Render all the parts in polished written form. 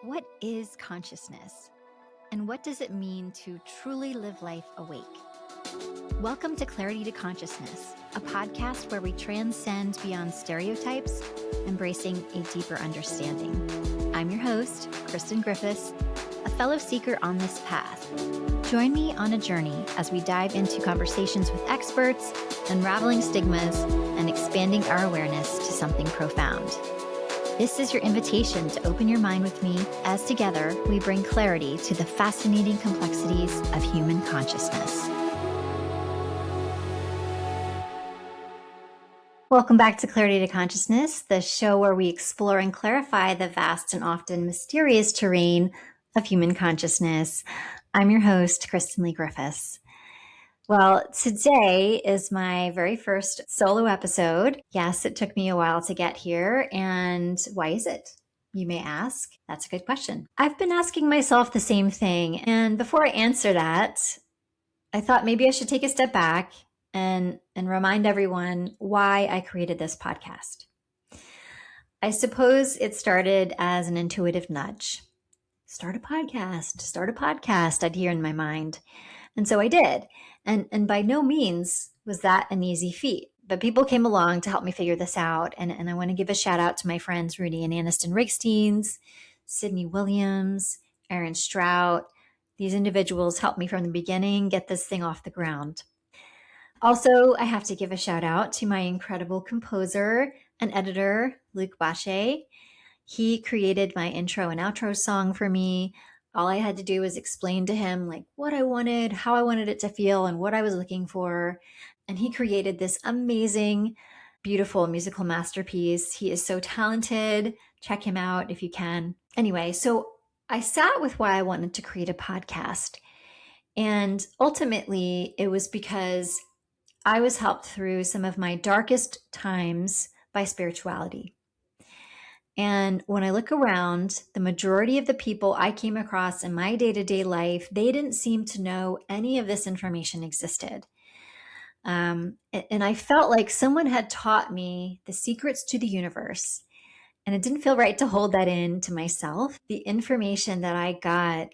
What is consciousness? And what does it mean to truly live life awake? Welcome to Clarity to Consciousness, a podcast where we transcend beyond stereotypes, embracing a deeper understanding. I'm your host, Kristen Griffiths, a fellow seeker on this path. Join me on a journey as we dive into conversations with experts, unraveling stigmas, and expanding our awareness to something profound. This is your invitation to open your mind with me as together we bring clarity to the fascinating complexities of human consciousness. Welcome back to Clarity to Consciousness, the show where we explore and clarify the vast and often mysterious terrain of human consciousness. I'm your host, Kristen Leigh Griffiths. Well, today is my very first solo episode. Yes, it took me a while to get here. And why is it? You may ask. That's a good question. I've been asking myself the same thing. And before I answer that, I thought maybe I should take a step back and remind everyone why I created this podcast. I suppose it started as an intuitive nudge. Start a podcast, I'd hear in my mind. And so I did. And by no means was that an easy feat. But people came along to help me figure this out. And I want to give a shout out to my friends, Rudy and Aniston Rigsteins, Sydney Williams, Aaron Strout. These individuals helped me from the beginning get this thing off the ground. Also, I have to give a shout out to my incredible composer and editor, Luke Bache. He created my intro and outro song for me. All I had to do was explain to him what I wanted, how I wanted it to feel, and what I was looking for. And he created this amazing, beautiful musical masterpiece. He is so talented. Check him out if you can. Anyway, so I sat with why I wanted to create a podcast. And ultimately, it was because I was helped through some of my darkest times by spirituality. And when I look around, the majority of the people I came across in my day-to-day life, they didn't seem to know any of this information existed. And I felt like someone had taught me the secrets to the universe. And it didn't feel right to hold that in to myself. The information that I got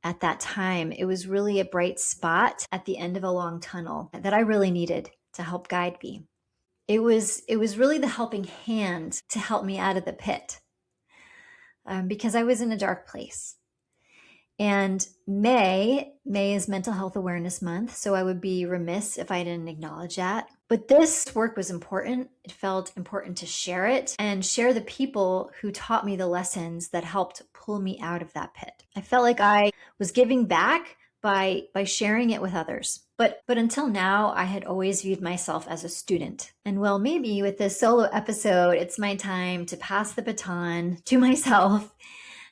at that time, it was really a bright spot at the end of a long tunnel that I really needed to help guide me. It was really the helping hand to help me out of the pit because I was in a dark place. And May is Mental Health Awareness Month, so I would be remiss if I didn't acknowledge that. But this work was important. It felt important to share it and share the people who taught me the lessons that helped pull me out of that pit. I felt like I was giving back by sharing it with others. But until now, I had always viewed myself as a student. And well, maybe with this solo episode, it's my time to pass the baton to myself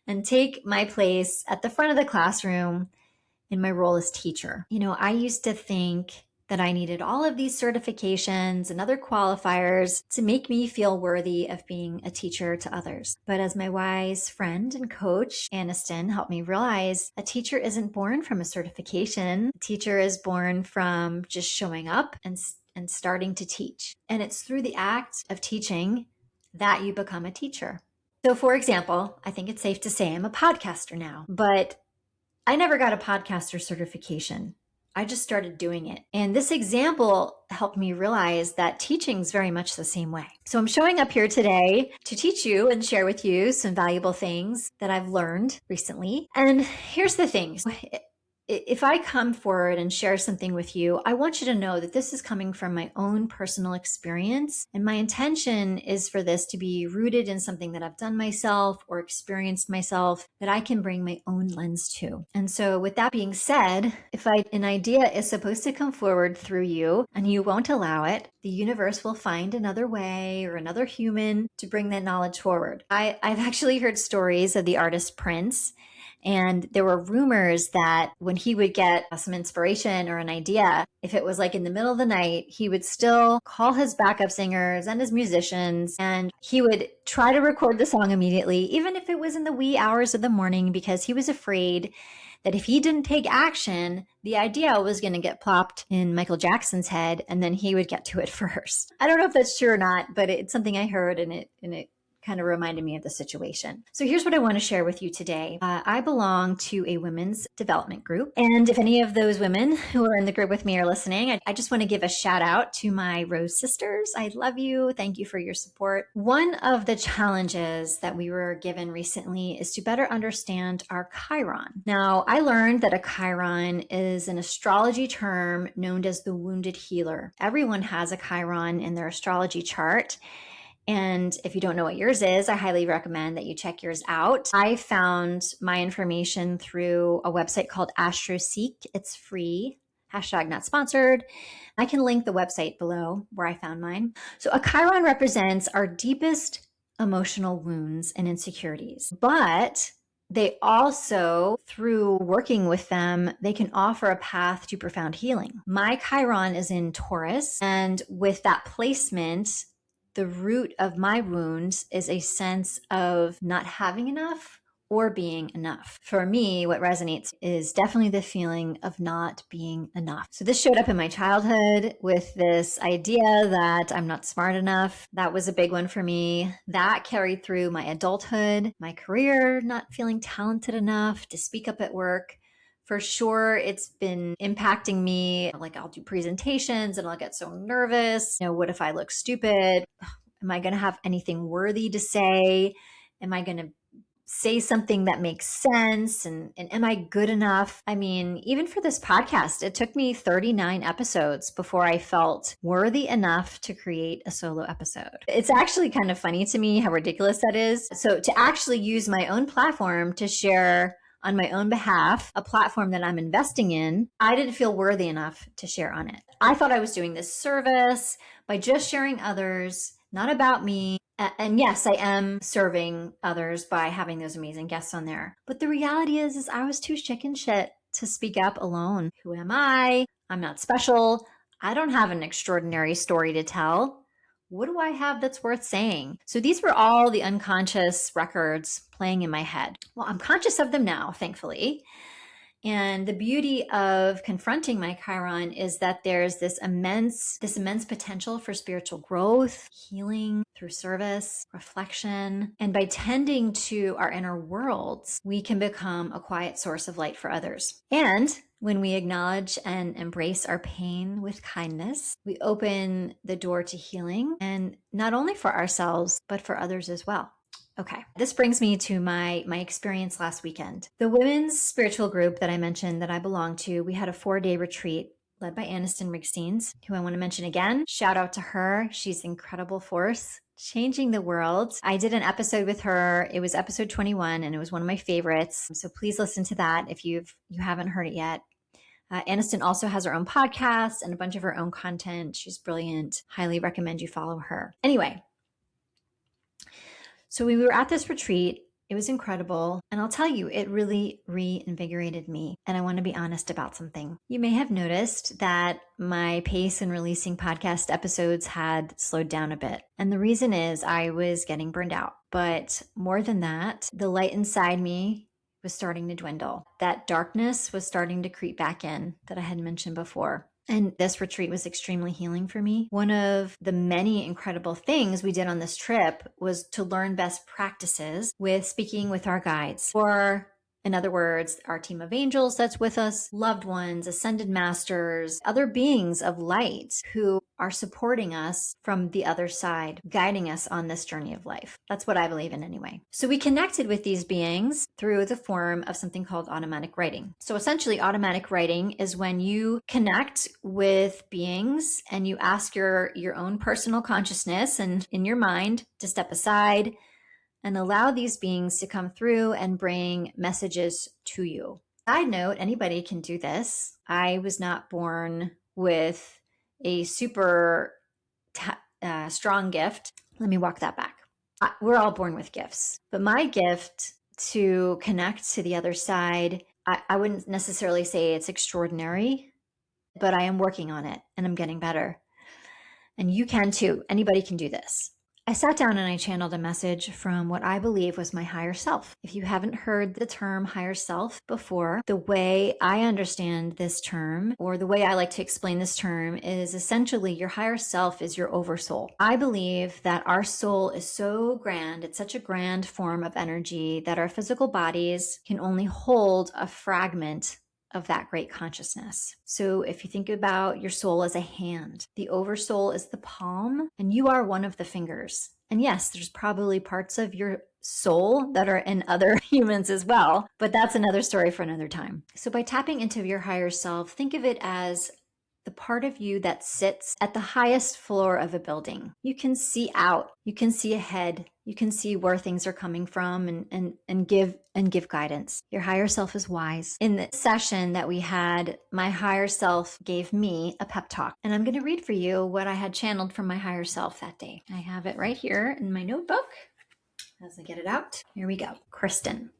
and take my place at the front of the classroom in my role as teacher. You know, I used to think that I needed all of these certifications and other qualifiers to make me feel worthy of being a teacher to others. But as my wise friend and coach, Aniston, helped me realize, a teacher isn't born from a certification. A teacher is born from just showing up and starting to teach. And it's through the act of teaching that you become a teacher. So for example, I think it's safe to say I'm a podcaster now, but I never got a podcaster certification. I just started doing it. And this example helped me realize that teaching is very much the same way. So I'm showing up here today to teach you and share with you some valuable things that I've learned recently. And here's the thing. If I come forward and share something with you, I want you to know that this is coming from my own personal experience. And my intention is for this to be rooted in something that I've done myself or experienced myself that I can bring my own lens to. And so with that being said, if an idea is supposed to come forward through you and you won't allow it, the universe will find another way or another human to bring that knowledge forward. I've actually heard stories of the artist Prince. And there were rumors that when he would get some inspiration or an idea, if it was in the middle of the night, he would still call his backup singers and his musicians, and he would try to record the song immediately, even if it was in the wee hours of the morning, because he was afraid that if he didn't take action, the idea was going to get plopped in Michael Jackson's head, and then he would get to it first. I don't know if that's true or not, but it's something I heard, and it kind of reminded me of the situation. So here's what I want to share with you today. I belong to a women's development group. And if any of those women who are in the group with me are listening, I just want to give a shout out to my Rose sisters. I love you. Thank you for your support. One of the challenges that we were given recently is to better understand our Chiron. Now, I learned that a Chiron is an astrology term known as the wounded healer. Everyone has a Chiron in their astrology chart. And if you don't know what yours is, I highly recommend that you check yours out. I found my information through a website called AstroSeek. It's free. Hashtag not sponsored. I can link the website below where I found mine. So a Chiron represents our deepest emotional wounds and insecurities, but they also, through working with them, they can offer a path to profound healing. My Chiron is in Taurus, and with that placement, the root of my wounds is a sense of not having enough or being enough. For me, what resonates is definitely the feeling of not being enough. So this showed up in my childhood with this idea that I'm not smart enough. That was a big one for me. That carried through my adulthood, my career, not feeling talented enough to speak up at work. For sure, it's been impacting me. Like, I'll do presentations and I'll get so nervous. What if I look stupid? Am I going to have anything worthy to say? Am I going to say something that makes sense? And am I good enough? I mean, even for this podcast, it took me 39 episodes before I felt worthy enough to create a solo episode. It's actually kind of funny to me how ridiculous that is. So to actually use my own platform to share on my own behalf, a platform that I'm investing in, I didn't feel worthy enough to share on it. I thought I was doing this service by just sharing others, not about me. And yes, I am serving others by having those amazing guests on there. But the reality is I was too chicken shit to speak up alone. Who am I? I'm not special. I don't have an extraordinary story to tell. What do I have that's worth saying? So these were all the unconscious records playing in my head. Well, I'm conscious of them now, thankfully. And the beauty of confronting my Chiron is that there's this immense potential for spiritual growth, healing through service, reflection. And by tending to our inner worlds, we can become a quiet source of light for others. And when we acknowledge and embrace our pain with kindness, we open the door to healing, and not only for ourselves, but for others as well. Okay, this brings me to my experience last weekend. The women's spiritual group that I mentioned that I belong to, we had a 4-day retreat led by Aniston Rigsteins, who I want to mention again. Shout out to her. She's an incredible force, changing the world. I did an episode with her. It was episode 21, and it was one of my favorites. So please listen to that if you haven't heard it yet. Aniston also has her own podcast and a bunch of her own content. She's brilliant. Highly recommend you follow her. Anyway, so we were at this retreat. It was incredible. And I'll tell you, it really reinvigorated me. And I want to be honest about something. You may have noticed that my pace in releasing podcast episodes had slowed down a bit. And the reason is I was getting burned out. But more than that, the light inside me was starting to dwindle. That darkness was starting to creep back in that I had mentioned before. And this retreat was extremely healing for me. One of the many incredible things we did on this trip was to learn best practices with speaking with our guides, or in other words, our team of angels that's with us, loved ones, ascended masters, other beings of light who are supporting us from the other side, guiding us on this journey of life. That's what I believe in anyway. So we connected with these beings through the form of something called automatic writing. So essentially, automatic writing is when you connect with beings and you ask your own personal consciousness and in your mind to step aside and allow these beings to come through and bring messages to you. Side note, anybody can do this. I was not born with a super strong gift. Let me walk that back. We're all born with gifts, but my gift to connect to the other side, I wouldn't necessarily say it's extraordinary, but I am working on it and I'm getting better. And you can too. Anybody can do this. I sat down and I channeled a message from what I believe was my higher self. If you haven't heard the term higher self before, the way I understand this term, or the way I like to explain this term, is essentially your higher self is your oversoul. I believe that our soul is so grand, it's such a grand form of energy that our physical bodies can only hold a fragment of that great consciousness. So if you think about your soul as a hand, the oversoul is the palm, and you are one of the fingers. And yes, there's probably parts of your soul that are in other humans as well, but that's another story for another time. So by tapping into your higher self, think of it as the part of you that sits at the highest floor of a building. You can see out, you can see ahead, you can see where things are coming from and give guidance. Your higher self is wise. In the session that we had, my higher self gave me a pep talk, and I'm going to read for you what I had channeled from my higher self that day. I have it right here in my notebook as I get it out. Here we go. Kristen.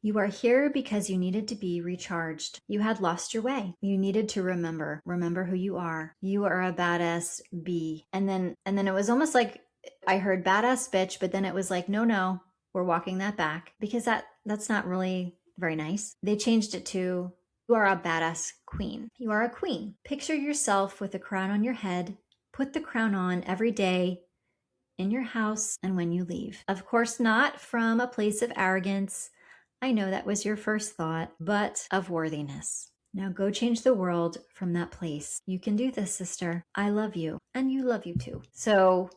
You are here because you needed to be recharged. You had lost your way. You needed to remember who you are. You are a badass bee. And then it was almost like I heard badass bitch, but then it was like, no, we're walking that back, because that's not really very nice. They changed it to, you are a badass queen. You are a queen. Picture yourself with a crown on your head. Put the crown on every day in your house and when you leave. Of course, not from a place of arrogance. I know that was your first thought, but of worthiness. Now go change the world from that place. You can do this, sister. I love you, and you love you too. So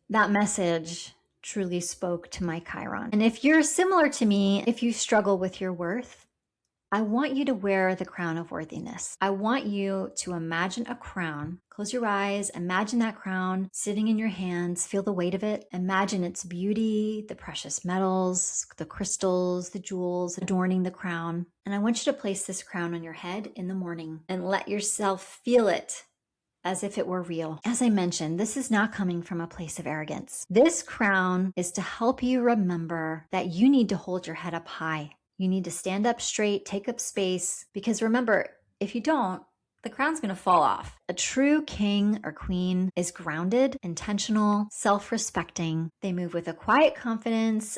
that message truly spoke to my Chiron. And if you're similar to me, if you struggle with your worth, I want you to wear the crown of worthiness. I want you to imagine a crown. Close your eyes. Imagine that crown sitting in your hands. Feel the weight of it. Imagine its beauty, the precious metals, the crystals, the jewels adorning the crown. And I want you to place this crown on your head in the morning and let yourself feel it as if it were real. As I mentioned, this is not coming from a place of arrogance. This crown is to help you remember that you need to hold your head up high. You need to stand up straight, take up space, because remember, if you don't, the crown's going to fall off. A true king or queen is grounded, intentional, self-respecting. They move with a quiet confidence,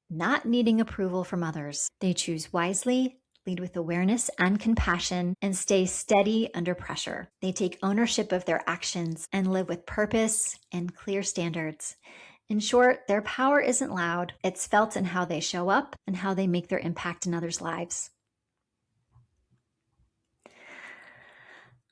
not needing approval from others. They choose wisely, lead with awareness and compassion, and stay steady under pressure. They take ownership of their actions and live with purpose and clear standards. In short, their power isn't loud. It's felt in how they show up and how they make their impact in others' lives.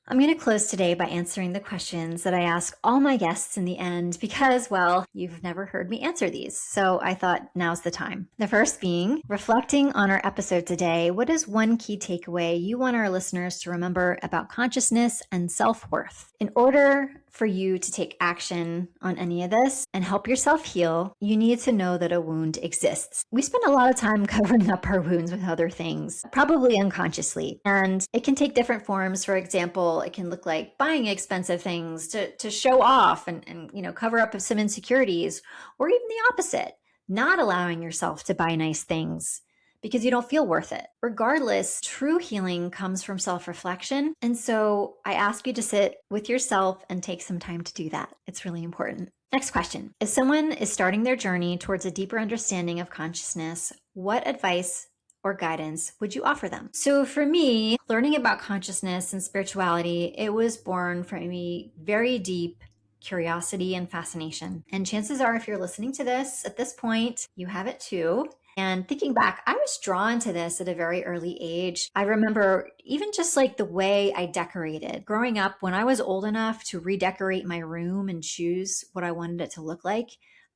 I'm going to close today by answering the questions that I ask all my guests in the end because, well, you've never heard me answer these. So I thought now's the time. The first being, reflecting on our episode today, what is one key takeaway you want our listeners to remember about consciousness and self-worth? In order for you to take action on any of this and help yourself heal, you need to know that a wound exists. We spend a lot of time covering up our wounds with other things, probably unconsciously, and it can take different forms. For example, it can look like buying expensive things to show off and cover up some insecurities, or even the opposite, not allowing yourself to buy nice things because you don't feel worth it. Regardless, true healing comes from self-reflection. And so I ask you to sit with yourself and take some time to do that. It's really important. Next question. If someone is starting their journey towards a deeper understanding of consciousness, what advice or guidance would you offer them? So for me, learning about consciousness and spirituality, it was born from a very deep curiosity and fascination. And chances are, if you're listening to this at this point, you have it too. And thinking back, I was drawn to this at a very early age. I remember even just like the way I decorated. Growing up, when I was old enough to redecorate my room and choose what I wanted it to look like,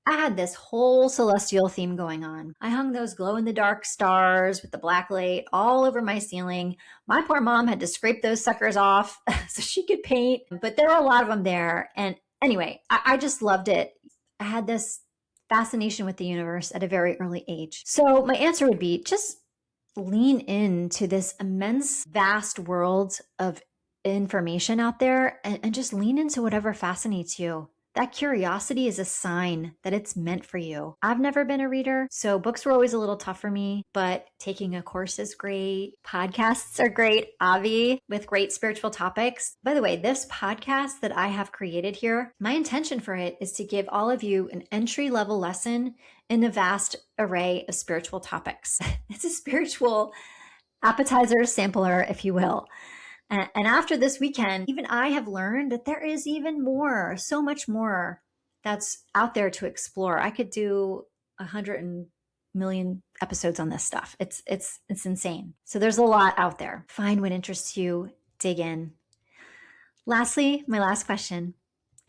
I had this whole celestial theme going on. I hung those glow-in-the-dark stars with the black light all over my ceiling. My poor mom had to scrape those suckers off so she could paint, but there were a lot of them there. And anyway, I just loved it. I had this fascination with the universe at a very early age. So my answer would be just lean into this immense, vast world of information out there and just lean into whatever fascinates you. That curiosity is a sign that it's meant for you. I've never been a reader, so books were always a little tough for me, but taking a course is great. Podcasts are great, Avi, with great spiritual topics. By the way, this podcast that I have created here, my intention for it is to give all of you an entry-level lesson in a vast array of spiritual topics. It's a spiritual appetizer sampler, if you will. And after this weekend, even I have learned that there is even more, so much more that's out there to explore. I could do 100 million episodes on this stuff. It's insane. So there's a lot out there. Find what interests you, dig in. Lastly, my last question.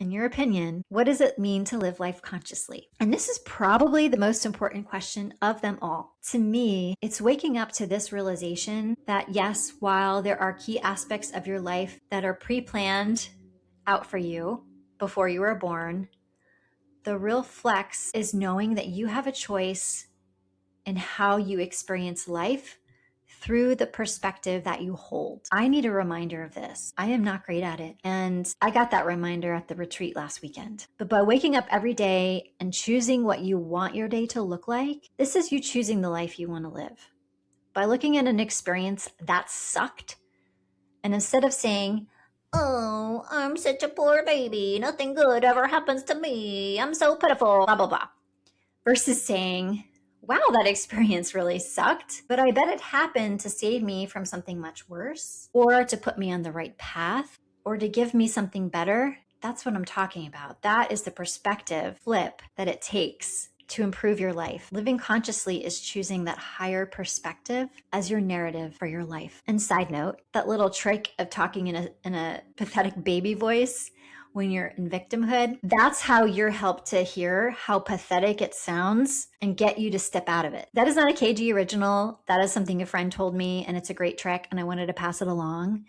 In your opinion, what does it mean to live life consciously? And this is probably the most important question of them all. To me, it's waking up to this realization that yes, while there are key aspects of your life that are pre-planned out for you before you were born, the real flex is knowing that you have a choice in how you experience life through the perspective that you hold. I need a reminder of this. I am not great at it. And I got that reminder at the retreat last weekend. But by waking up every day and choosing what you want your day to look like, this is you choosing the life you want to live. By looking at an experience that sucked, and instead of saying, "Oh, I'm such a poor baby, nothing good ever happens to me, I'm so pitiful, blah, blah, blah," versus saying, "Wow, that experience really sucked, but I bet it happened to save me from something much worse, or to put me on the right path, or to give me something better." That's what I'm talking about. That is the perspective flip that it takes to improve your life. Living consciously is choosing that higher perspective as your narrative for your life. And side note, that little trick of talking in a pathetic baby voice when you're in victimhood, that's how you're helped to hear how pathetic it sounds and get you to step out of it. That is not a KG original. That is something a friend told me, and it's a great trick, and I wanted to pass it along.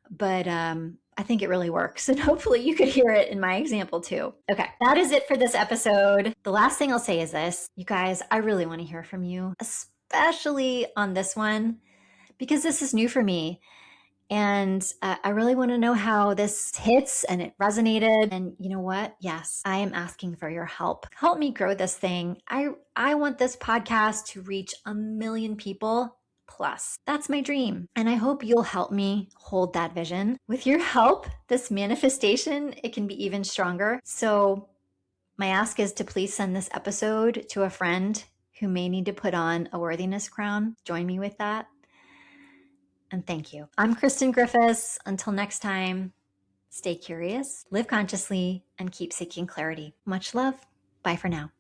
But I think it really works, and hopefully you could hear it in my example too. Okay, that is it for this episode. The last thing I'll say is this. You guys, I really want to hear from you, especially on this one, because this is new for me. And I really want to know how this hits and it resonated. And you know what? Yes, I am asking for your help. Help me grow this thing. I want this podcast to reach 1 million people plus. That's my dream. And I hope you'll help me hold that vision. With your help, this manifestation, it can be even stronger. So my ask is to please send this episode to a friend who may need to put on a worthiness crown. Join me with that. And thank you. I'm Kristen Griffiths. Until next time, stay curious, live consciously, and keep seeking clarity. Much love. Bye for now.